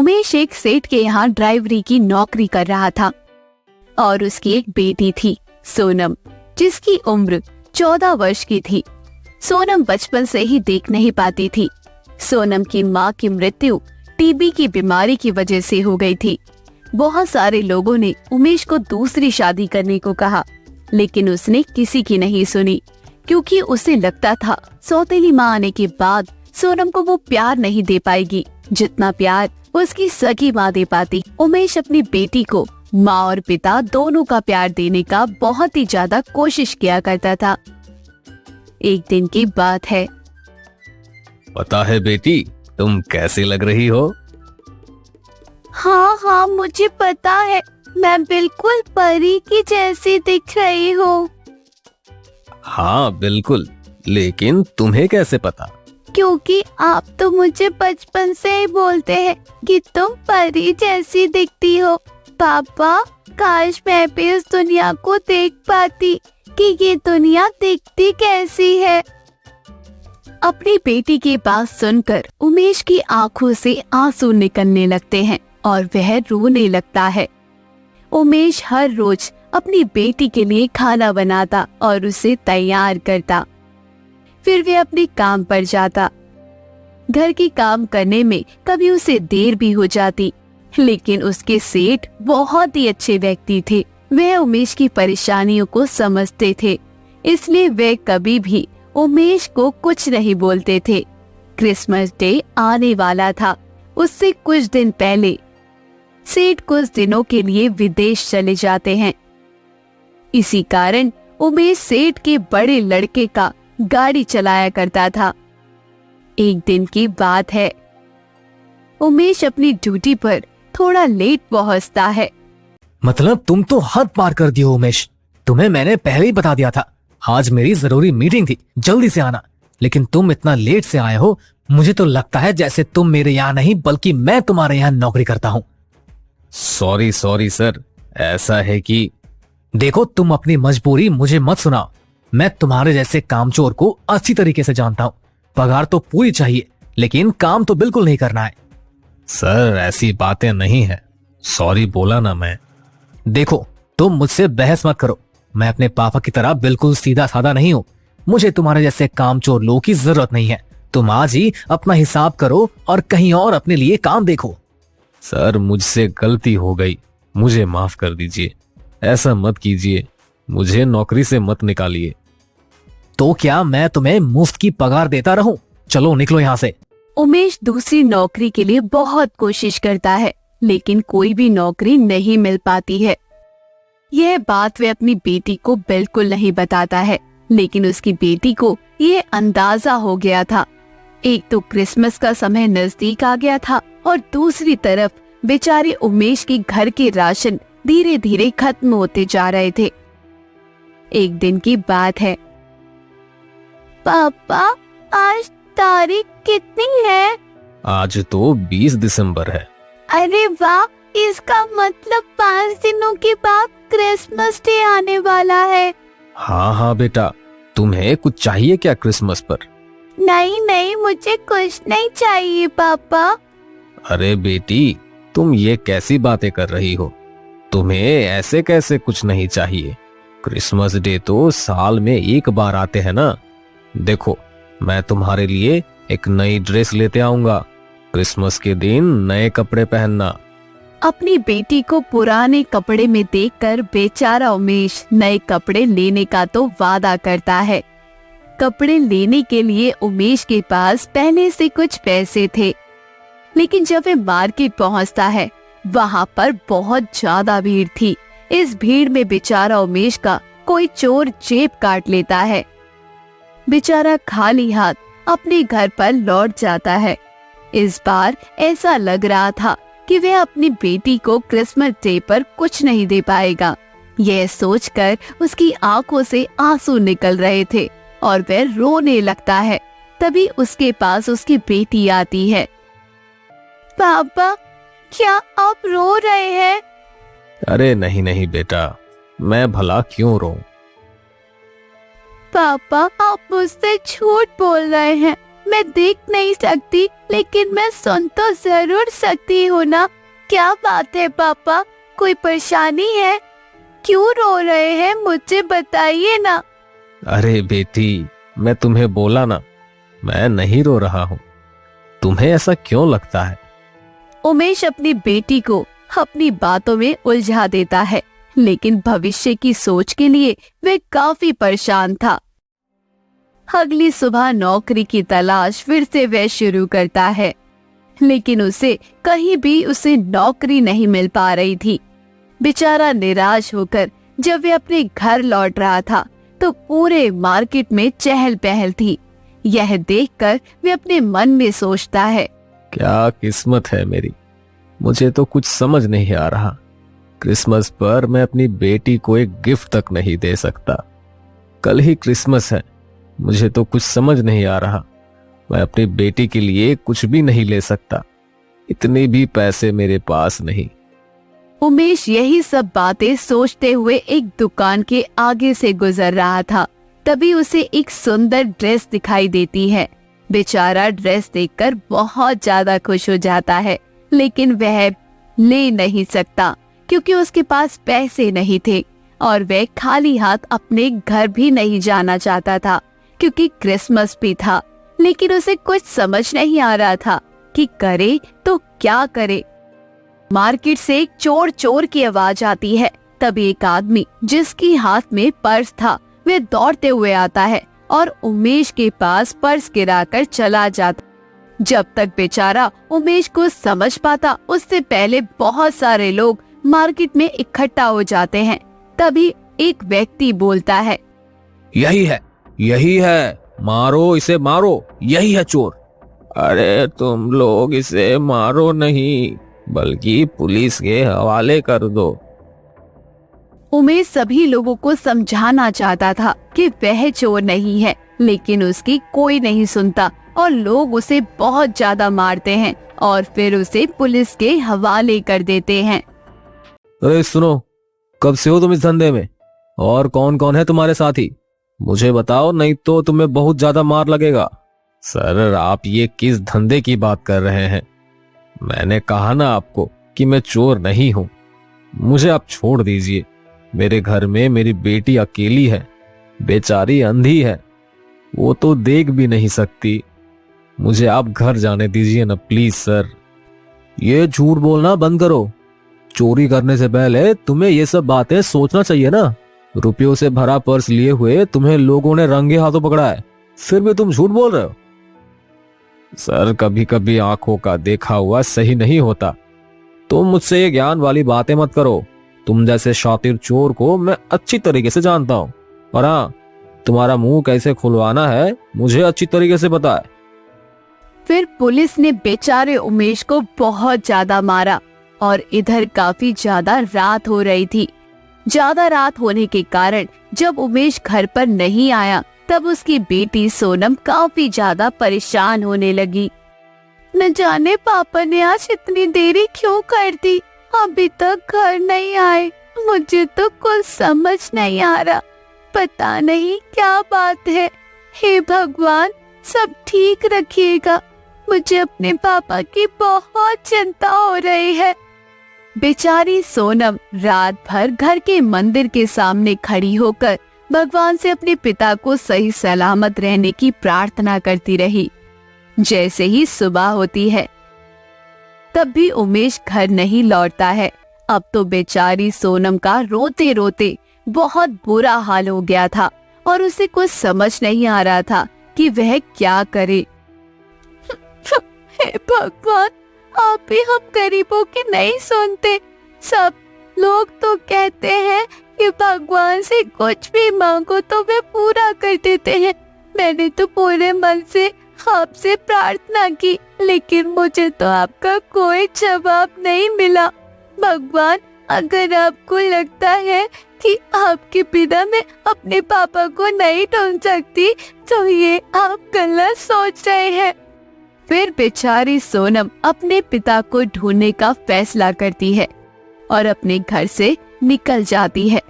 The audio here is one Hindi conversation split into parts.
उमेश एक सेठ के यहाँ ड्राइवरी की नौकरी कर रहा था और उसकी एक बेटी थी सोनम, जिसकी उम्र 14 वर्ष की थी। सोनम बचपन से ही देख नहीं पाती थी। सोनम की माँ की मृत्यु टीबी की बीमारी की वजह से हो गई थी। बहुत सारे लोगों ने उमेश को दूसरी शादी करने को कहा, लेकिन उसने किसी की नहीं सुनी, क्योंकि उसे लगता था सौतेली माँ आने के बाद सोनम को वो प्यार नहीं दे पाएगी जितना प्यार उसकी सगी माँ दे पाती। उमेश अपनी बेटी को माँ और पिता दोनों का प्यार देने का बहुत ही ज्यादा कोशिश किया करता था। एक दिन की बात है। पता है बेटी, तुम कैसी लग रही हो? हाँ, मुझे पता है, मैं बिल्कुल परी की जैसी दिख रही हूँ। हाँ बिल्कुल, लेकिन तुम्हें कैसे पता? क्योंकि आप तो मुझे बचपन से ही बोलते हैं कि तुम परी जैसी दिखती हो। पापा, काश मैं भी इस दुनिया को देख पाती कि ये दुनिया दिखती कैसी है। अपनी बेटी की बात सुनकर उमेश की आंखों से आंसू निकलने लगते हैं और वह रोने लगता है। उमेश हर रोज अपनी बेटी के लिए खाना बनाता और उसे तैयार करता। फिर वे अपने काम पर जाता। घर के काम करने में कभी उसे देर भी हो जाती, लेकिन उसके सेठ बहुत ही अच्छे व्यक्ति थे। वे उमेश की परेशानियों को समझते थे, इसलिए वे कभी भी उमेश को कुछ नहीं बोलते थे। क्रिसमस डे आने वाला था। उससे कुछ दिन पहले सेठ कुछ दिनों के लिए विदेश चले जाते हैं। इसी कारण उमेश सेठ के बड़े लड़के का गाड़ी चलाया करता था। एक दिन की बात है। उमेश अपनी ड्यूटी पर थोड़ा लेट पहुंचता है। मतलब तुम तो हद पार कर दी हो उमेश। तुम्हें मैंने पहले ही बता दिया था, आज मेरी जरूरी मीटिंग थी, जल्दी से आना, लेकिन तुम इतना लेट से आए हो। मुझे तो लगता है जैसे तुम मेरे यहाँ नहीं बल्कि मैं तुम्हारे यहाँ नौकरी करता हूँ। सॉरी सर, ऐसा है कि देखो, तुम अपनी मजबूरी मुझे मत सुनाओ। मैं तुम्हारे जैसे कामचोर को अच्छी तरीके से जानता हूँ। पगार तो पूरी चाहिए, लेकिन काम तो बिल्कुल नहीं करना है। सर ऐसी बातें नहीं है, सॉरी बोला ना मैं। देखो, तुम मुझसे बहस मत करो। मैं अपने पापा की तरह बिल्कुल सीधा साधा नहीं हूँ। मुझे तुम्हारे जैसे कामचोर लोगों की जरूरत नहीं है। तुम आज ही अपना हिसाब करो और कहीं और अपने लिए काम देखो। सर मुझसे गलती हो गई, मुझे माफ कर दीजिए। ऐसा मत कीजिए, मुझे नौकरी से मत निकालिए। तो क्या मैं तुम्हें मुफ्त की पगार देता रहूं? चलो निकलो यहाँ से। उमेश दूसरी नौकरी के लिए बहुत कोशिश करता है, लेकिन कोई भी नौकरी नहीं मिल पाती है। यह बात वे अपनी बेटी को बिल्कुल नहीं बताता है, लेकिन उसकी बेटी को ये अंदाजा हो गया था। एक तो क्रिसमस का समय नजदीक आ गया था और दूसरी तरफ बेचारे उमेश के घर के राशन धीरे धीरे खत्म होते जा रहे थे। एक दिन की बात है। पापा, आज तारीख कितनी है? आज तो 20 दिसंबर है। अरे वाह, इसका मतलब 5 दिनों के बाद क्रिसमस डे आने वाला है। हाँ बेटा, तुम्हें कुछ चाहिए क्या क्रिसमस पर? नहीं, मुझे कुछ नहीं चाहिए पापा। अरे बेटी, तुम ये कैसी बातें कर रही हो? तुम्हें ऐसे कैसे कुछ नहीं चाहिए? क्रिसमस डे तो साल में एक बार आते हैं ना। देखो, मैं तुम्हारे लिए एक नई ड्रेस लेते आऊंगा। क्रिसमस के दिन नए कपड़े पहनना। अपनी बेटी को पुराने कपड़े में देखकर बेचारा उमेश नए कपड़े लेने का तो वादा करता है। कपड़े लेने के लिए उमेश के पास पहले से कुछ पैसे थे, लेकिन जब वे मार्केट पहुंचता है, वहां पर बहुत ज्यादा भीड़ थी। इस भीड़ में बेचारा उमेश का कोई चोर जेब काट लेता है। बेचारा खाली हाथ अपने घर पर लौट जाता है। इस बार ऐसा लग रहा था कि वह अपनी बेटी को क्रिसमस डे पर कुछ नहीं दे पाएगा। यह सोचकर उसकी आंखों से आंसू निकल रहे थे और वह रोने लगता है। तभी उसके पास उसकी बेटी आती है। पापा, क्या आप रो रहे हैं? अरे नहीं बेटा, मैं भला क्यों रोऊं? पापा, आप मुझसे झूठ बोल रहे हैं। मैं देख नहीं सकती, लेकिन मैं सुन तो जरूर सकती हूँ ना। क्या बात है पापा, कोई परेशानी है? क्यों रो रहे हैं, मुझे बताइए ना। अरे बेटी, मैं तुम्हें बोला ना, मैं नहीं रो रहा हूँ। तुम्हें ऐसा क्यों लगता है? उमेश अपनी बेटी को अपनी बातों में उलझा देता है, लेकिन भविष्य की सोच के लिए वह काफी परेशान था। अगली सुबह नौकरी की तलाश फिर से वह शुरू करता है, लेकिन उसे कहीं भी उसे नौकरी नहीं मिल पा रही थी। बेचारा निराश होकर जब वह अपने घर लौट रहा था तो पूरे मार्केट में चहल पहल थी। यह देखकर वह अपने मन में सोचता है, क्या किस्मत है मेरी, मुझे तो कुछ समझ नहीं आ रहा। क्रिसमस पर मैं अपनी बेटी को एक गिफ्ट तक नहीं दे सकता। कल ही क्रिसमस है, मुझे तो कुछ समझ नहीं आ रहा। मैं अपनी बेटी के लिए कुछ भी नहीं ले सकता, इतने भी पैसे मेरे पास नहीं। उमेश यही सब बातें सोचते हुए एक दुकान के आगे से गुजर रहा था। तभी उसे एक सुंदर ड्रेस दिखाई देती है। बेचारा ड्रेस देखकर बहुत ज्यादा खुश हो जाता है, लेकिन वह ले नहीं सकता क्योंकि उसके पास पैसे नहीं थे और वह खाली हाथ अपने घर भी नहीं जाना चाहता था क्योंकि क्रिसमस भी था। लेकिन उसे कुछ समझ नहीं आ रहा था कि करे तो क्या करे। मार्केट से एक चोर चोर की आवाज आती है। तभी एक आदमी जिसकी हाथ में पर्स था वह दौड़ते हुए आता है और उमेश के पास पर्स गिराकर चला जाता। जब तक बेचारा उमेश को समझ पाता उससे पहले बहुत सारे लोग मार्केट में इकट्ठा हो जाते हैं। तभी एक व्यक्ति बोलता है, यही है, मारो इसे, मारो, यही है चोर। अरे तुम लोग इसे मारो नहीं, बल्कि पुलिस के हवाले कर दो। उमेश सभी लोगों को समझाना चाहता था कि वह चोर नहीं है, लेकिन उसकी कोई नहीं सुनता और लोग उसे बहुत ज्यादा मारते हैं और फिर उसे पुलिस के हवाले कर देते हैं। अरे सुनो, कब से हो तुम इस धंधे में और कौन कौन है तुम्हारे साथी? मुझे बताओ, नहीं तो तुम्हें बहुत ज्यादा मार लगेगा। सर, आप ये किस धंधे की बात कर रहे हैं? मैंने कहा ना आपको कि मैं चोर नहीं हूं। मुझे आप छोड़ दीजिए। मेरे घर में मेरी बेटी अकेली है, बेचारी अंधी है, वो तो देख भी नहीं सकती। मुझे आप घर जाने दीजिए ना प्लीज सर। ये झूठ बोलना बंद करो। चोरी करने से पहले तुम्हें ये सब बातें सोचना चाहिए ना। रुपयों से भरा पर्स लिए हुए तुम्हें लोगों ने रंगे हाथों पकड़ा है, फिर भी तुम झूठ बोल रहे हो। सर, कभी कभी आंखों का देखा हुआ सही नहीं होता। तुम मुझसे ये ज्ञान वाली बातें मत करो। तुम जैसे शातिर चोर को मैं अच्छी तरीके से जानता हूँ, और हाँ, तुम्हारा मुंह कैसे खुलवाना है मुझे अच्छी तरीके से पता है। फिर पुलिस ने बेचारे उमेश को बहुत ज्यादा मारा और इधर काफी ज्यादा रात हो रही थी। ज्यादा रात होने के कारण जब उमेश घर पर नहीं आया तब उसकी बेटी सोनम काफी ज्यादा परेशान होने लगी। न जाने पापा ने आज इतनी देरी क्यों कर दी, अभी तक घर नहीं आए। मुझे तो कुछ समझ नहीं आ रहा, पता नहीं क्या बात है। हे भगवान, सब ठीक रखिएगा। मुझे अपने पापा की बहुत चिंता हो रही है। बेचारी सोनम रात भर घर के मंदिर के सामने खड़ी होकर भगवान से अपने पिता को सही सलामत रहने की प्रार्थना करती रही। जैसे ही सुबह होती है तब भी उमेश घर नहीं लौटता है। अब तो बेचारी सोनम का रोते रोते बहुत बुरा हाल हो गया था और उसे कुछ समझ नहीं आ रहा था कि वह क्या करे। हे भगवान, आप भी हम गरीबों की नहीं सुनते। सब लोग तो कहते हैं कि भगवान से कुछ भी मांगो तो वे पूरा कर देते हैं। मैंने तो पूरे मन से आपसे प्रार्थना की, लेकिन मुझे तो आपका कोई जवाब नहीं मिला। भगवान, अगर आपको लगता है कि आपके बिना मैं अपने पापा को नहीं ढूंढ सकती तो ये आप गलत सोच रहे हैं। फिर बेचारी सोनम अपने पिता को ढूंढने का फैसला करती है और अपने घर से निकल जाती है।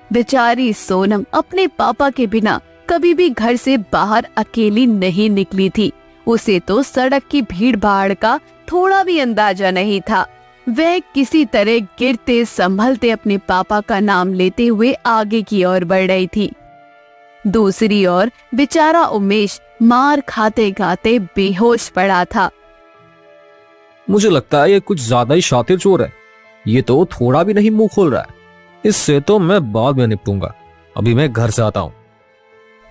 बेचारी सोनम अपने पापा के बिना कभी भी घर से बाहर अकेली नहीं निकली थी। उसे तो सड़क की भीड़ भाड़ का थोड़ा भी अंदाजा नहीं था। वह किसी तरह गिरते संभलते अपने पापा का नाम लेते हुए आगे की ओर बढ़ रही थी। दूसरी ओर बेचारा उमेश मार खाते खाते बेहोश पड़ा था। मुझे लगता है ये कुछ ज्यादा ही शातिर चोर है। ये तो थोड़ा भी नहीं मुंह खोल रहा है। इससे तो मैं बाद में निपटूंगा। अभी मैं घर से आता हूँ।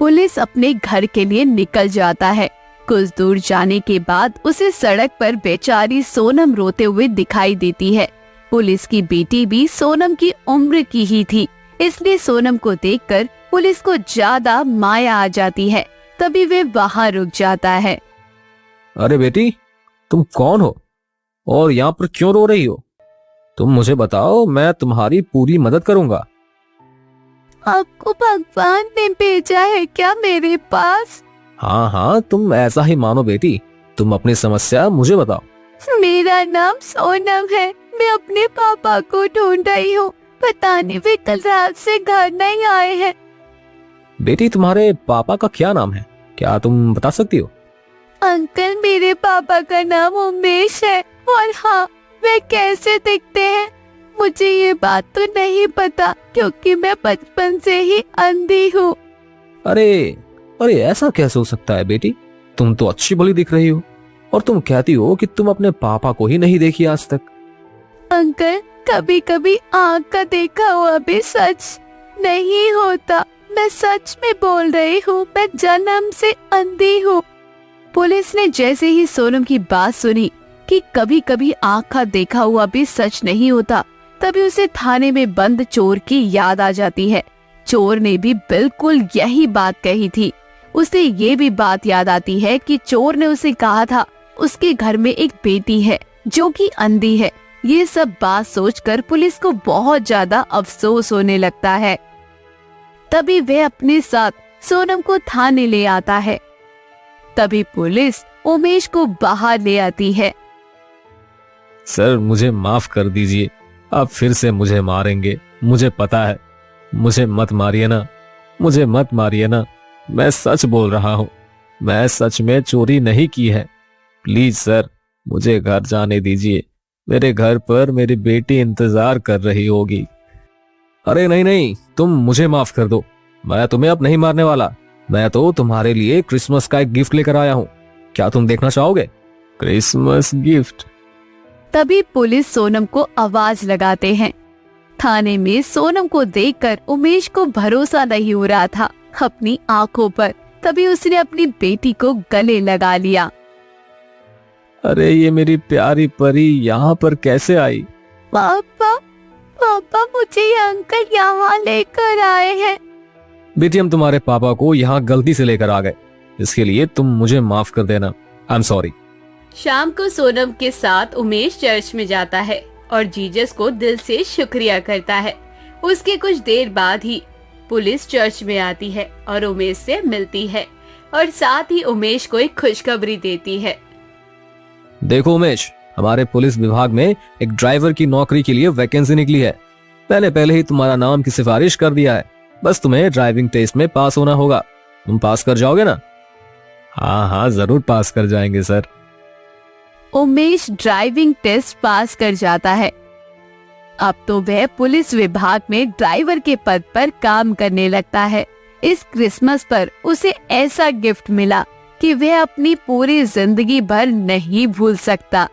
पुलिस अपने घर के लिए निकल जाता है। कुछ दूर जाने के बाद उसे सड़क पर बेचारी सोनम रोते हुए दिखाई देती है। पुलिस की बेटी भी सोनम की उम्र की ही थी, इसलिए सोनम को देखकर पुलिस को ज्यादा माया आ जाती है। तभी वे वहाँ रुक जाता है। अरे बेटी, तुम कौन हो और यहाँ पर क्यों रो रही हो? तुम मुझे बताओ, मैं तुम्हारी पूरी मदद करूंगा। आपको भगवान ने भेजा है क्या मेरे पास? हाँ हाँ, तुम ऐसा ही मानो बेटी। तुम अपनी समस्या मुझे बताओ। मेरा नाम सोनम है। मैं अपने पापा को ढूंढ रही हूँ। पता नहीं वे कल रात से घर नहीं आए हैं। बेटी, तुम्हारे पापा का क्या नाम है? क्या तुम बता सकती हो? अंकल, मेरे पापा का नाम उमेश है। और हाँ, वे कैसे दिखते हैं मुझे ये बात तो नहीं पता, क्योंकि मैं बचपन से ही अंधी हूँ। अरे अरे, ऐसा कैसे हो सकता है बेटी? तुम तो अच्छी भली दिख रही हो और तुम कहती हो कि तुम अपने पापा को ही नहीं देखी आज तक। अंकल, कभी कभी आँख का देखा हुआ भी सच नहीं होता। मैं सच में बोल रही हूँ, मैं जन्म से अंधी हूँ। पुलिस ने जैसे ही सोनम की बात सुनी कि कभी कभी आँख का देखा हुआ भी सच नहीं होता, तभी उसे थाने में बंद चोर की याद आ जाती है। चोर ने भी बिल्कुल यही बात कही थी। उसे ये भी बात याद आती है कि चोर ने उसे कहा था उसके घर में एक बेटी है जो कि अंधी है। ये सब बात सोचकर पुलिस को बहुत ज्यादा अफसोस होने लगता है। तभी वह अपने साथ सोनम को थाने ले आता है। तभी पुलिस उमेश को बाहर ले आती है। सर, मुझे माफ कर दीजिए। आप फिर से मुझे मारेंगे, मुझे पता है। मुझे मत मारिए ना, मुझे मत मारिए ना। मैं सच बोल रहा हूँ, मैं सच में चोरी नहीं की है। प्लीज सर, मुझे घर जाने दीजिए। मेरे घर पर मेरी बेटी इंतजार कर रही होगी। अरे नहीं नहीं, तुम मुझे माफ कर दो। मैं तुम्हें अब नहीं मारने वाला। मैं तो तुम्हारे लिए क्रिसमस का एक गिफ्ट लेकर आया हूँ। क्या तुम देखना चाहोगे? Christmas gift? तभी पुलिस सोनम को आवाज लगाते हैं। थाने में सोनम को देखकर उमेश को भरोसा नहीं हो रहा था अपनी आंखों पर। तभी उसने अपनी बेटी को गले लगा लिया। अरे ये मेरी प्यारी परी यहाँ पर कैसे आई? पापा, पापा, मुझे ये अंकल यहाँ लेकर आए हैं। बेटी, हम तुम्हारे पापा को यहाँ गलती से लेकर आ गए। इसके लिए तुम मुझे माफ कर देना। I am sorry. शाम को सोनम के साथ उमेश चर्च में जाता है और जीसस को दिल से शुक्रिया करता है। उसके कुछ देर बाद ही पुलिस चर्च में आती है और उमेश से मिलती है और साथ ही उमेश को एक खुशखबरी देती है। देखो उमेश, हमारे पुलिस विभाग में एक ड्राइवर की नौकरी के लिए वैकेंसी निकली है। मैंने पहले ही तुम्हारा नाम की सिफारिश कर दिया है। बस तुम्हें ड्राइविंग टेस्ट में पास होना होगा। तुम पास कर जाओगे ना? हाँ हाँ, जरूर पास कर जाएंगे sir. Umesh driving test pass कर जाता है। अब तो वह पुलिस विभाग में ड्राइवर के पद पर काम करने लगता है। इस क्रिसमस पर उसे ऐसा गिफ्ट मिला कि वह अपनी पूरी जिंदगी भर नहीं भूल सकता।